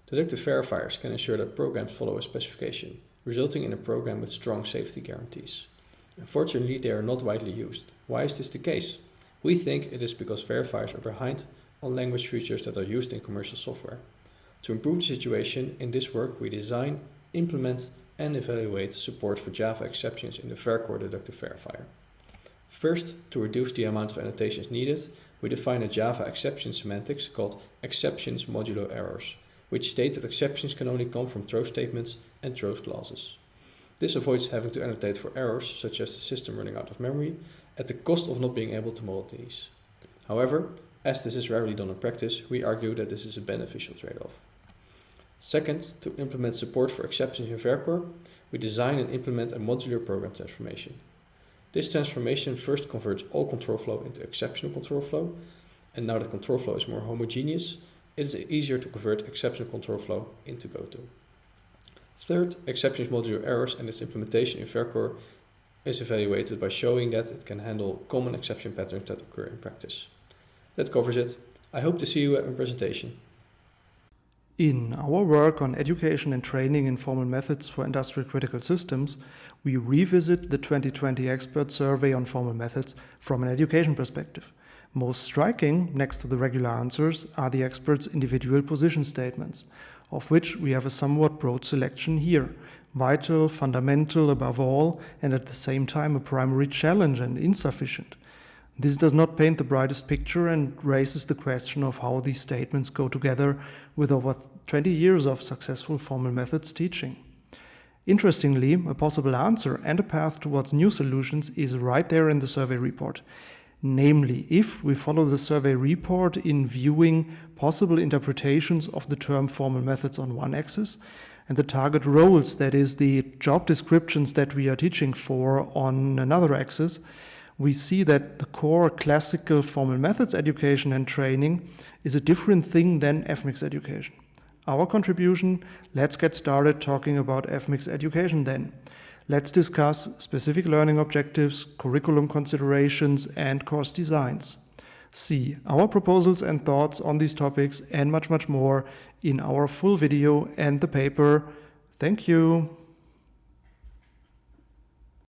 Deductive verifiers can ensure that programs follow a specification, resulting in a program with strong safety guarantees. Unfortunately, they are not widely used. Why is this the case? We think it is because verifiers are behind on language features that are used in commercial software. To improve the situation, in this work we design, implement and evaluate support for Java exceptions in the Vercore deductive verifier. First, to reduce the amount of annotations needed, we define a Java exception semantics called exceptions modulo errors, which state that exceptions can only come from throw statements and throws clauses. This avoids having to annotate for errors such as the system running out of memory at the cost of not being able to model these. However, as this is rarely done in practice, we argue that this is a beneficial trade-off. Second, to implement support for exceptions in Vercore, we design and implement a modular program transformation. This transformation first converts all control flow into exceptional control flow, and now that control flow is more homogeneous, it is easier to convert exceptional control flow into GoTo. Third, exceptions modular errors and its implementation in Vercore is evaluated by showing that it can handle common exception patterns that occur in practice. That covers it. I hope to see you at my presentation. In our work on education and training in formal methods for industrial critical systems, we revisit the 2020 expert survey on formal methods from an education perspective. Most striking, next to the regular answers, are the experts' individual position statements, of which we have a somewhat broad selection here. Vital, fundamental above all, and at the same time a primary challenge and insufficient. This does not paint the brightest picture and raises the question of how these statements go together with over 20 years of successful formal methods teaching. Interestingly, a possible answer and a path towards new solutions is right there in the survey report. Namely, if we follow the survey report in viewing possible interpretations of the term formal methods on one axis, and the target roles, that is, the job descriptions that we are teaching for, on another axis, we see that the core classical formal methods education and training is a different thing than Fmics education. Our contribution: let's get started talking about Fmics education then. Let's discuss specific learning objectives, curriculum considerations, and course designs. See our proposals and thoughts on these topics and much more in our full video and the paper. Thank you.